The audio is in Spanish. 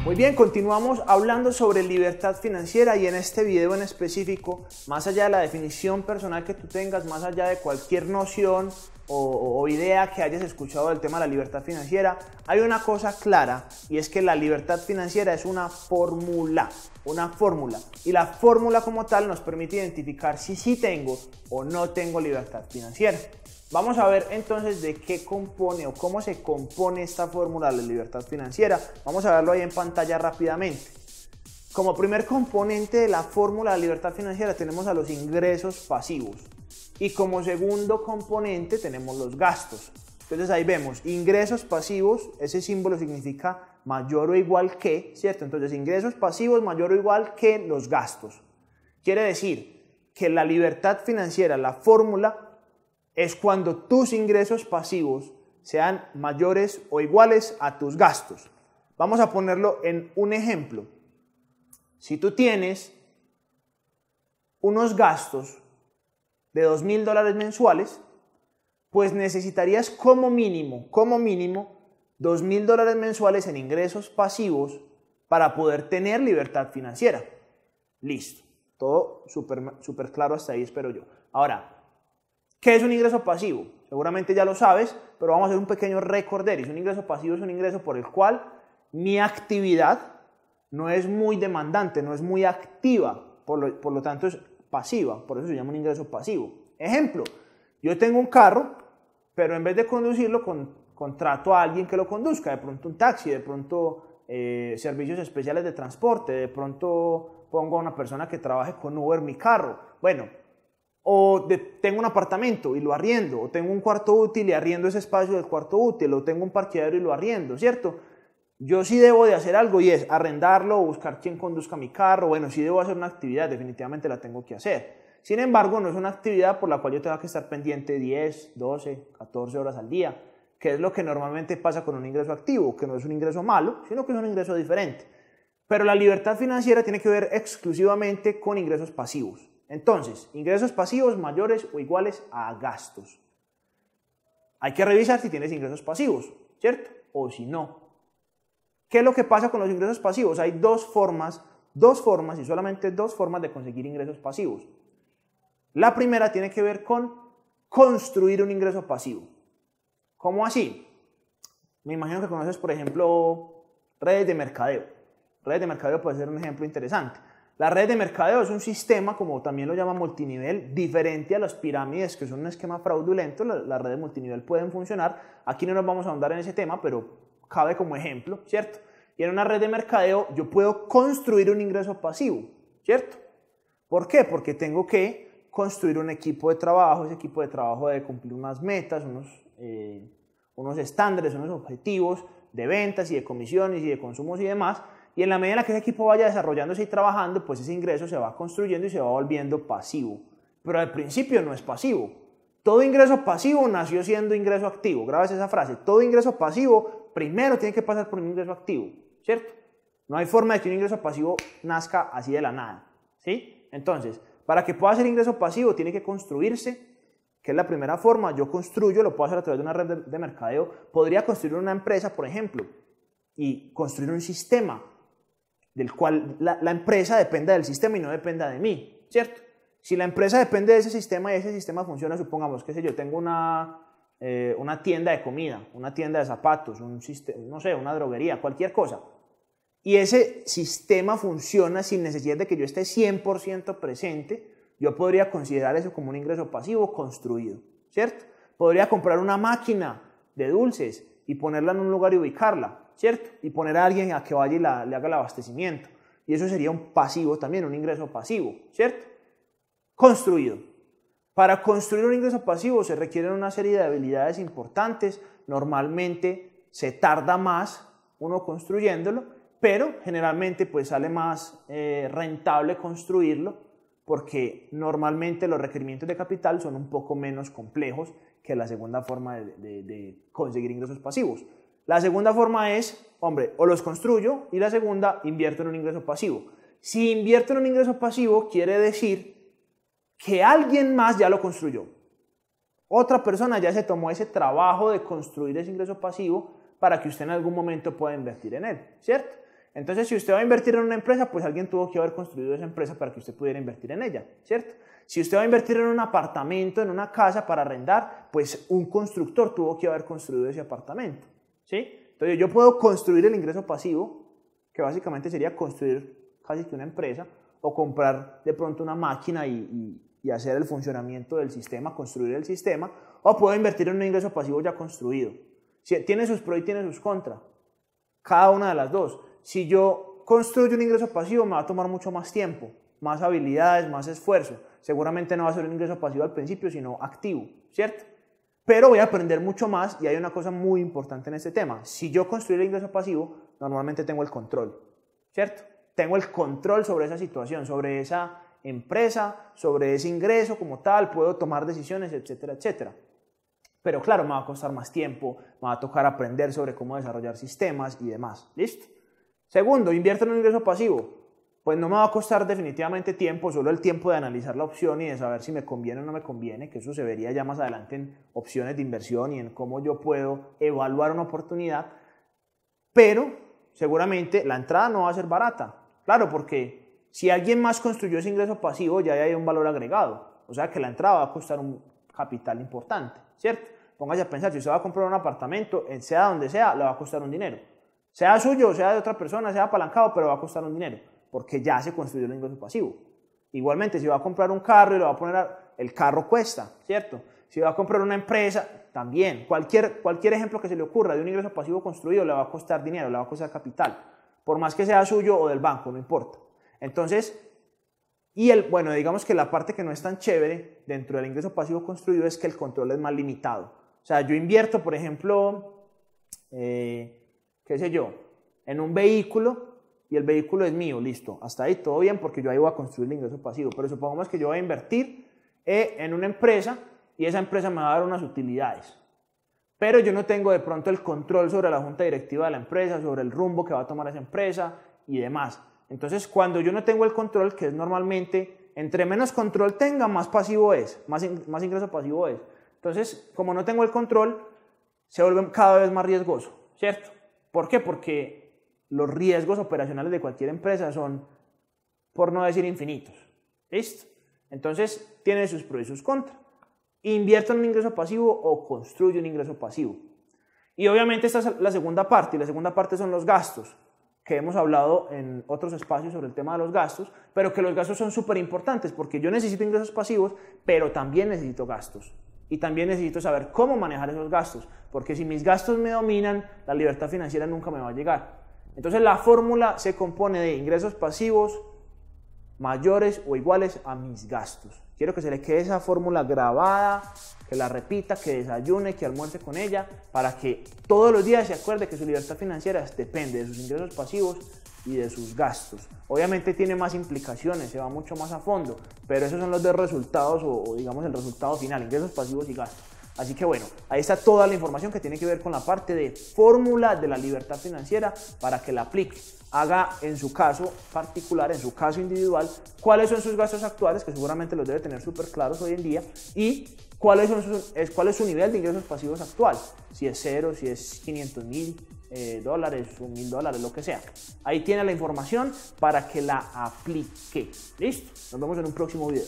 Muy bien, continuamos hablando sobre libertad financiera y en este video en específico, más allá de la definición personal que tú tengas, más allá de cualquier noción o idea que hayas escuchado del tema de la libertad financiera, hay una cosa clara y es que la libertad financiera es una fórmula y la fórmula como tal nos permite identificar si sí tengo o no tengo libertad financiera. Vamos a ver entonces de qué compone o cómo se compone esta fórmula de la libertad financiera. Vamos a verlo ahí en pantalla rápidamente. Como primer componente de la fórmula de la libertad financiera tenemos a los ingresos pasivos y como segundo componente tenemos los gastos. Entonces ahí vemos ingresos pasivos, ese símbolo significa mayor o igual que, ¿cierto? Entonces ingresos pasivos mayor o igual que los gastos. Quiere decir que la libertad financiera, la fórmula, es cuando tus ingresos pasivos sean mayores o iguales a tus gastos. Vamos a ponerlo en un ejemplo. Si tú tienes unos gastos de $2,000 mensuales, pues necesitarías como mínimo $2,000 mensuales en ingresos pasivos para poder tener libertad financiera. Listo. Todo súper claro hasta ahí, espero yo. Ahora, ¿qué es un ingreso pasivo? Seguramente ya lo sabes, pero vamos a hacer un pequeño recorderis. Un ingreso pasivo es un ingreso por el cual mi actividad no es muy demandante, no es muy activa, por lo tanto es pasiva, por eso se llama un ingreso pasivo. Ejemplo, yo tengo un carro, pero en vez de conducirlo, contrato a alguien que lo conduzca, de pronto un taxi, de pronto servicios especiales de transporte, de pronto pongo a una persona que trabaje con Uber mi carro. Bueno, tengo un apartamento y lo arriendo, o tengo un cuarto útil y arriendo ese espacio del cuarto útil, o tengo un parqueadero y lo arriendo, ¿cierto? Yo sí debo de hacer algo y es arrendarlo o buscar quien conduzca mi carro. Bueno, sí debo hacer una actividad, definitivamente la tengo que hacer. Sin embargo, no es una actividad por la cual yo tenga que estar pendiente 10, 12, 14 horas al día, que es lo que normalmente pasa con un ingreso activo, que no es un ingreso malo, sino que es un ingreso diferente. Pero la libertad financiera tiene que ver exclusivamente con ingresos pasivos. Entonces, ingresos pasivos mayores o iguales a gastos. Hay que revisar si tienes ingresos pasivos, ¿cierto? O si no. ¿Qué es lo que pasa con los ingresos pasivos? Hay dos formas y solamente dos formas de conseguir ingresos pasivos. La primera tiene que ver con construir un ingreso pasivo. ¿Cómo así? Me imagino que conoces, por ejemplo, redes de mercadeo. Redes de mercadeo puede ser un ejemplo interesante. La red de mercadeo es un sistema, como también lo llama multinivel, diferente a las pirámides, que son un esquema fraudulento. Las redes multinivel pueden funcionar. Aquí no nos vamos a ahondar en ese tema, pero cabe como ejemplo, ¿cierto? Y en una red de mercadeo yo puedo construir un ingreso pasivo, ¿cierto? ¿Por qué? Porque tengo que construir un equipo de trabajo. Ese equipo de trabajo debe cumplir unas metas, unos estándares, unos objetivos de ventas y de comisiones y de consumos y demás. Y en la medida en la que ese equipo vaya desarrollándose y trabajando, pues ese ingreso se va construyendo y se va volviendo pasivo. Pero al principio no es pasivo. Todo ingreso pasivo nació siendo ingreso activo. Grabes esa frase. Todo ingreso pasivo primero tiene que pasar por un ingreso activo, ¿cierto? No hay forma de que un ingreso pasivo nazca así de la nada, ¿sí? Entonces, para que pueda ser ingreso pasivo tiene que construirse, que es la primera forma. Yo construyo, lo puedo hacer a través de una red de mercadeo. Podría construir una empresa, por ejemplo, y construir un sistema del cual la empresa dependa del sistema y no dependa de mí, ¿cierto? Si la empresa depende de ese sistema y ese sistema funciona, supongamos que yo tengo una tienda de comida, una tienda de zapatos, no sé, una droguería, cualquier cosa, y ese sistema funciona sin necesidad de que yo esté 100% presente, yo podría considerar eso como un ingreso pasivo construido, ¿cierto? Podría comprar una máquina de dulces y ponerla en un lugar y ubicarla, ¿cierto? Y poner a alguien a que vaya y le haga el abastecimiento. Y eso sería un pasivo también, un ingreso pasivo, ¿cierto? Construido. Para construir un ingreso pasivo se requieren una serie de habilidades importantes. Normalmente se tarda más uno construyéndolo, pero generalmente pues sale más rentable construirlo porque normalmente los requerimientos de capital son un poco menos complejos que la segunda forma de conseguir ingresos pasivos. La segunda forma es, hombre, o los construyo, y la segunda, invierto en un ingreso pasivo. Si invierto en un ingreso pasivo, quiere decir que alguien más ya lo construyó. Otra persona ya se tomó ese trabajo de construir ese ingreso pasivo para que usted en algún momento pueda invertir en él, ¿cierto? Entonces, si usted va a invertir en una empresa, pues alguien tuvo que haber construido esa empresa para que usted pudiera invertir en ella, ¿cierto? Si usted va a invertir en un apartamento, en una casa para arrendar, pues un constructor tuvo que haber construido ese apartamento, ¿sí? Entonces, yo puedo construir el ingreso pasivo, que básicamente sería construir casi que una empresa, o comprar de pronto una máquina y hacer el funcionamiento del sistema, construir el sistema, o puedo invertir en un ingreso pasivo ya construido. Tiene sus pros y tiene sus contras, cada una de las dos. Si yo construyo un ingreso pasivo, me va a tomar mucho más tiempo, más habilidades, más esfuerzo. Seguramente no va a ser un ingreso pasivo al principio, sino activo, ¿cierto? Pero voy a aprender mucho más y hay una cosa muy importante en este tema. Si yo construyo el ingreso pasivo, normalmente tengo el control, ¿cierto? Tengo el control sobre esa situación, sobre esa empresa, sobre ese ingreso como tal, puedo tomar decisiones, etcétera, etcétera. Pero claro, me va a costar más tiempo, me va a tocar aprender sobre cómo desarrollar sistemas y demás, ¿listo? Segundo, invierto en un ingreso pasivo. Pues no me va a costar definitivamente tiempo, solo el tiempo de analizar la opción y de saber si me conviene o no me conviene, que eso se vería ya más adelante en opciones de inversión y en cómo yo puedo evaluar una oportunidad, pero seguramente la entrada no va a ser barata. Claro, porque si alguien más construyó ese ingreso pasivo, ya hay un valor agregado, o sea que la entrada va a costar un capital importante, ¿cierto? Póngase a pensar, si usted va a comprar un apartamento, sea donde sea, le va a costar un dinero. Sea suyo, sea de otra persona, sea apalancado, pero va a costar un dinero, porque ya se construyó el ingreso pasivo. Igualmente, si va a comprar un carro y lo va a poner, el carro cuesta, ¿cierto? Si va a comprar una empresa, también. Cualquier ejemplo que se le ocurra de un ingreso pasivo construido le va a costar dinero, le va a costar capital, por más que sea suyo o del banco, no importa. Entonces, bueno, digamos que la parte que no es tan chévere dentro del ingreso pasivo construido es que el control es más limitado. O sea, yo invierto, por ejemplo, qué sé yo, en un vehículo y el vehículo es mío, listo, hasta ahí todo bien porque yo ahí voy a construir el ingreso pasivo, pero supongamos que yo voy a invertir en una empresa y esa empresa me va a dar unas utilidades, pero yo no tengo de pronto el control sobre la junta directiva de la empresa, sobre el rumbo que va a tomar esa empresa y demás. Entonces, cuando yo no tengo el control, que es normalmente, entre menos control tenga, más pasivo es, más ingreso pasivo es. Entonces, como no tengo el control, se vuelve cada vez más riesgoso, ¿cierto? ¿Por qué? Porque los riesgos operacionales de cualquier empresa son, por no decir infinitos, ¿listo? Entonces, tiene sus pros y sus contras. ¿Invierto en un ingreso pasivo o construyo un ingreso pasivo? Y obviamente esta es la segunda parte, y la segunda parte son los gastos, que hemos hablado en otros espacios sobre el tema de los gastos, pero que los gastos son súper importantes porque yo necesito ingresos pasivos, pero también necesito gastos. Y también necesito saber cómo manejar esos gastos, porque si mis gastos me dominan, la libertad financiera nunca me va a llegar. Entonces la fórmula se compone de ingresos pasivos mayores o iguales a mis gastos. Quiero que se le quede esa fórmula grabada, que la repita, que desayune, que almuerce con ella, para que todos los días se acuerde que su libertad financiera depende de sus ingresos pasivos y de sus gastos. Obviamente tiene más implicaciones, se va mucho más a fondo, pero esos son los dos resultados o digamos el resultado final, ingresos pasivos y gastos. Así que bueno, ahí está toda la información que tiene que ver con la parte de fórmula de la libertad financiera para que la aplique. Haga en su caso particular, en su caso individual, cuáles son sus gastos actuales, que seguramente los debe tener súper claros hoy en día, y cuál es su nivel de ingresos pasivos actual, si es cero, si es $500,000 o $1,000, lo que sea. Ahí tiene la información para que la aplique. ¿Listo? Nos vemos en un próximo video.